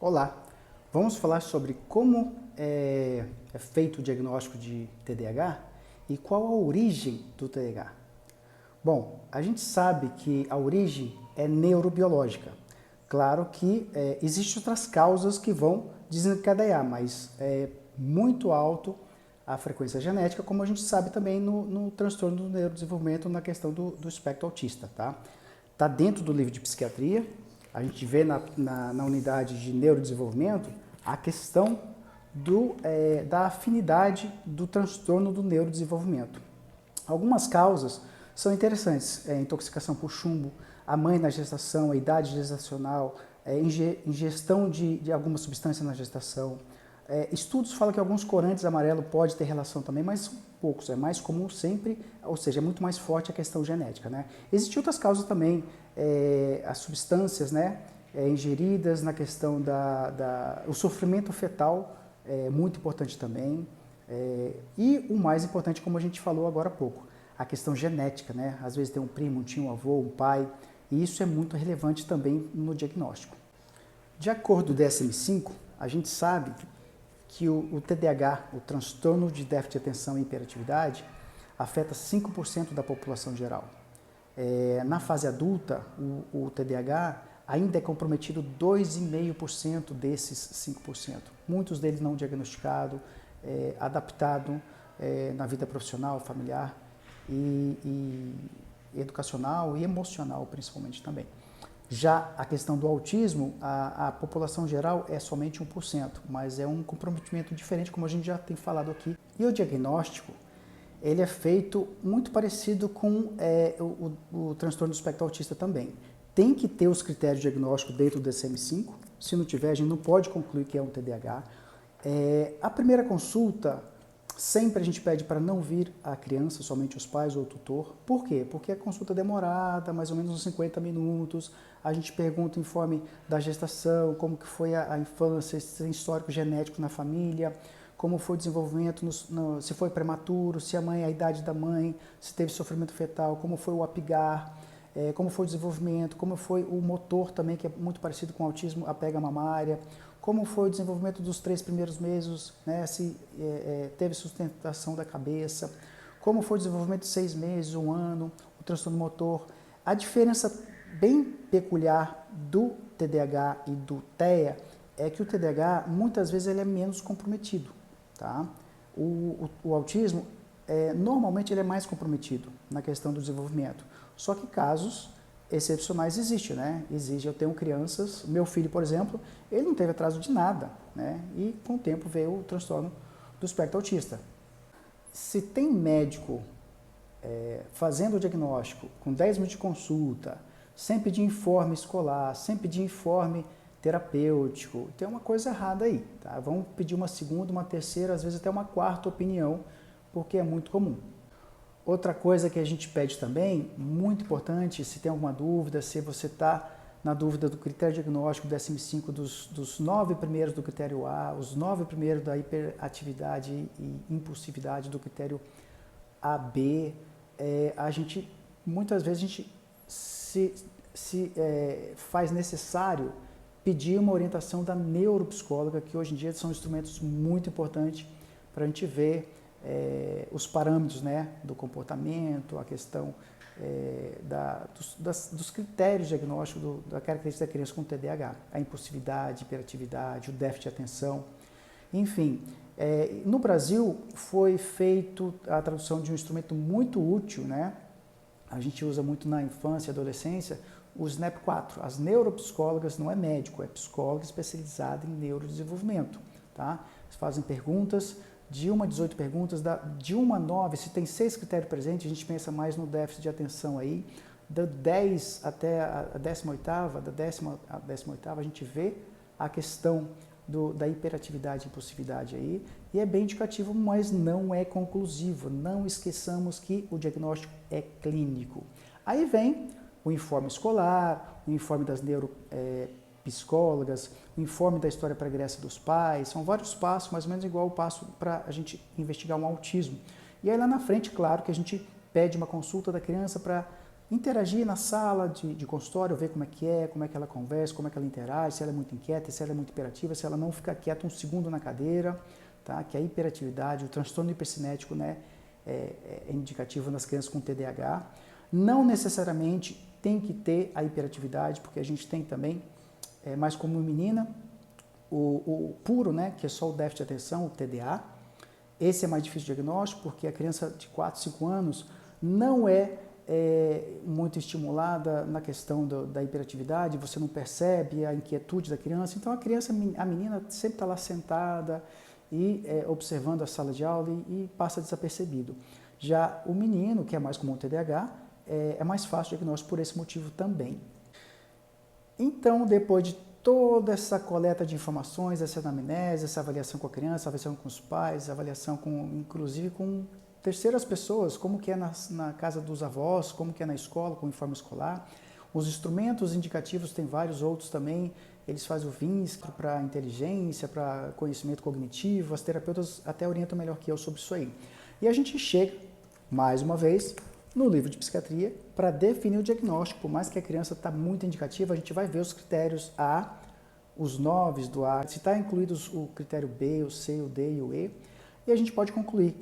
Olá, vamos falar sobre como é feito o diagnóstico de TDAH e qual a origem do TDAH. Bom, a gente sabe que a origem é neurobiológica. Claro que existem outras causas que vão desencadear, mas é muito alto a frequência genética, como a gente sabe também no transtorno do neurodesenvolvimento na questão do espectro autista, tá? Está dentro do livro de psiquiatria, a gente vê na unidade de neurodesenvolvimento a questão da afinidade do transtorno do neurodesenvolvimento. Algumas causas são interessantes, intoxicação por chumbo, a mãe na gestação, a idade gestacional, ingestão de alguma substância na gestação. Estudos falam que alguns corantes amarelos podem ter relação também, mas são poucos, é mais comum sempre, ou seja, é muito mais forte a questão genética, né? Existem outras causas também, as substâncias, né, ingeridas na questão o sofrimento fetal é muito importante também, e o mais importante, como a gente falou agora há pouco, a questão genética, né? Às vezes tem um primo, um tio, um avô, um pai, e isso é muito relevante também no diagnóstico. De acordo com o DSM-5, a gente sabe que o TDAH, o transtorno de déficit de atenção e hiperatividade, afeta 5% da população geral. Na fase adulta, o TDAH ainda é comprometido 2,5% desses 5%. Muitos deles não diagnosticados, adaptado na vida profissional, familiar e educacional e emocional principalmente também. Já a questão do autismo, a população geral é somente 1%, mas é um comprometimento diferente, como a gente já tem falado aqui. E o diagnóstico, ele é feito muito parecido com o transtorno do espectro autista também. Tem que ter os critérios diagnósticos dentro do DSM-5, se não tiver, a gente não pode concluir que é um TDAH. A primeira consulta, sempre a gente pede para não vir a criança, somente os pais ou o tutor. Por quê? Porque a consulta é demorada, mais ou menos uns 50 minutos. A gente pergunta o informe da gestação, como que foi a infância, se tem histórico genético na família, como foi o desenvolvimento, se foi prematuro, se a idade da mãe, se teve sofrimento fetal, como foi o apigar, como foi o desenvolvimento, como foi o motor também, que é muito parecido com o autismo, a pega mamária, como foi o desenvolvimento dos 3 primeiros meses, né, se teve sustentação da cabeça, como foi o desenvolvimento de 6 meses, 1 ano, o transtorno motor. A diferença bem peculiar do TDAH e do TEA é que o TDAH, muitas vezes, ele é menos comprometido. Tá? O autismo, normalmente, ele é mais comprometido na questão do desenvolvimento. Só que casos excepcionais existem, né? Eu tenho crianças, meu filho, por exemplo, ele não teve atraso de nada, né? E com o tempo veio o transtorno do espectro autista. Se tem médico fazendo o diagnóstico com 10 minutos de consulta, sem pedir informe escolar, sem pedir informe terapêutico, tem uma coisa errada aí, tá? Vamos pedir uma segunda, uma terceira, às vezes até uma quarta opinião, porque é muito comum. Outra coisa que a gente pede também, muito importante, se tem alguma dúvida, se você está na dúvida do critério diagnóstico do DSM-5, dos 9 primeiros do critério A, os 9 primeiros da hiperatividade e impulsividade do critério AB, muitas vezes a gente faz necessário pedir uma orientação da neuropsicóloga, que hoje em dia são instrumentos muito importantes para a gente ver os parâmetros, né, do comportamento, a questão dos critérios diagnósticos da característica da criança com TDAH, a impulsividade, hiperatividade, o déficit de atenção, enfim. No Brasil foi feito a tradução de um instrumento muito útil, né? A gente usa muito na infância e adolescência, o SNAP-4. As neuropsicólogas, não é médico, é psicóloga especializada em neurodesenvolvimento, tá? Eles fazem perguntas, de 1 a 18 perguntas, de 1 a 9, se tem 6 critérios presentes, a gente pensa mais no déficit de atenção aí, da 10 até a 18ª, da 10ª a 18ª, a gente vê a questão da hiperatividade e impulsividade aí, e é bem indicativo, mas não é conclusivo. Não esqueçamos que o diagnóstico é clínico. Aí vem o informe escolar, o informe das neuropsicólogas, o informe da história pregressa dos pais, são vários passos, mais ou menos igual o passo para a gente investigar um autismo. E aí lá na frente, claro que a gente pede uma consulta da criança para interagir na sala de consultório, ver como é que ela conversa, como é que ela interage, se ela é muito inquieta, se ela é muito hiperativa, se ela não fica quieta um segundo na cadeira, tá? Que a hiperatividade, o transtorno hipercinético, né, é indicativo nas crianças com TDAH. Não necessariamente tem que ter a hiperatividade, porque a gente tem também, mais como menina, o puro, né, que é só o déficit de atenção, o TDA. Esse é mais difícil de diagnóstico, porque a criança de 4, 5 anos não é muito estimulada na questão da hiperatividade, você não percebe a inquietude da criança. Então a menina sempre está lá sentada e observando a sala de aula e passa desapercebido. Já o menino, que é mais comum o TDAH, é mais fácil o diagnóstico por esse motivo também. Então, depois de toda essa coleta de informações, essa anamnese, essa avaliação com a criança, avaliação com os pais, avaliação inclusive com terceiras pessoas, como que é na casa dos avós, como que é na escola, com o uniforme escolar. Os instrumentos indicativos, tem vários outros também, eles fazem o VINS para inteligência, para conhecimento cognitivo, as terapeutas até orientam melhor que eu sobre isso aí. E a gente chega, mais uma vez, no livro de psiquiatria para definir o diagnóstico. Por mais que a criança está muito indicativa, a gente vai ver os critérios A, os 9 do A, se está incluídos o critério B, o C, o D e o E, e a gente pode concluir.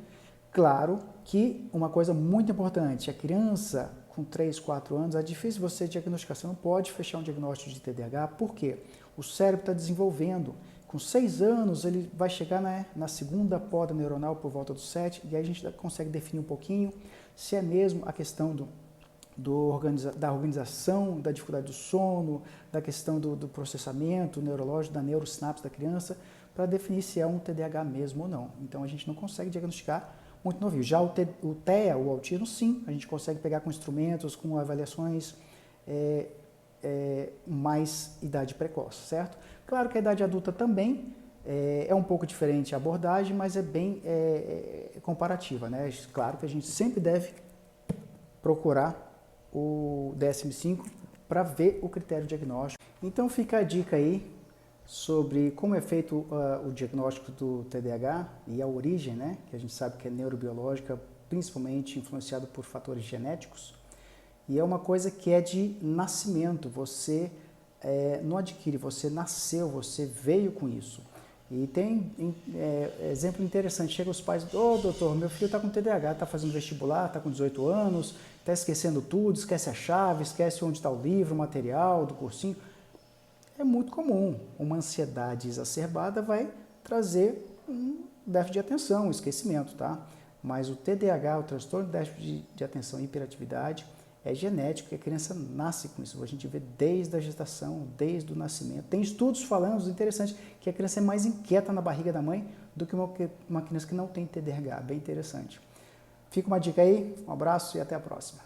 Claro que uma coisa muito importante, a criança com 3, 4 anos, é difícil você diagnosticar, você não pode fechar um diagnóstico de TDAH, por quê? O cérebro está desenvolvendo, com 6 anos ele vai chegar na segunda poda neuronal por volta dos 7, e aí a gente consegue definir um pouquinho se é mesmo a questão da organização, da dificuldade do sono, da questão do processamento neurológico, da neurosinapse da criança, para definir se é um TDAH mesmo ou não. Então a gente não consegue diagnosticar muito novinho. Já o TEA, o autismo, sim, a gente consegue pegar com instrumentos, com avaliações mais idade precoce, certo? Claro que a idade adulta também é um pouco diferente a abordagem, mas é bem comparativa, né? Claro que a gente sempre deve procurar o DSM-5 para ver o critério diagnóstico. Então fica a dica aí sobre como é feito o diagnóstico do TDAH e a origem, né? Que a gente sabe que é neurobiológica, principalmente influenciado por fatores genéticos. E é uma coisa que é de nascimento, você não adquire, você nasceu, você veio com isso. E tem exemplo interessante, chega os pais, doutor, meu filho está com TDAH, está fazendo vestibular, está com 18 anos, está esquecendo tudo, esquece a chave, esquece onde está o livro, o material do cursinho. É muito comum, uma ansiedade exacerbada vai trazer um déficit de atenção, um esquecimento, tá? Mas o TDAH, o transtorno de déficit de atenção e hiperatividade, é genético, e a criança nasce com isso. A gente vê desde a gestação, desde o nascimento. Tem estudos falando, interessante, que a criança é mais inquieta na barriga da mãe do que uma criança que não tem TDAH. Bem interessante. Fica uma dica aí, um abraço e até a próxima.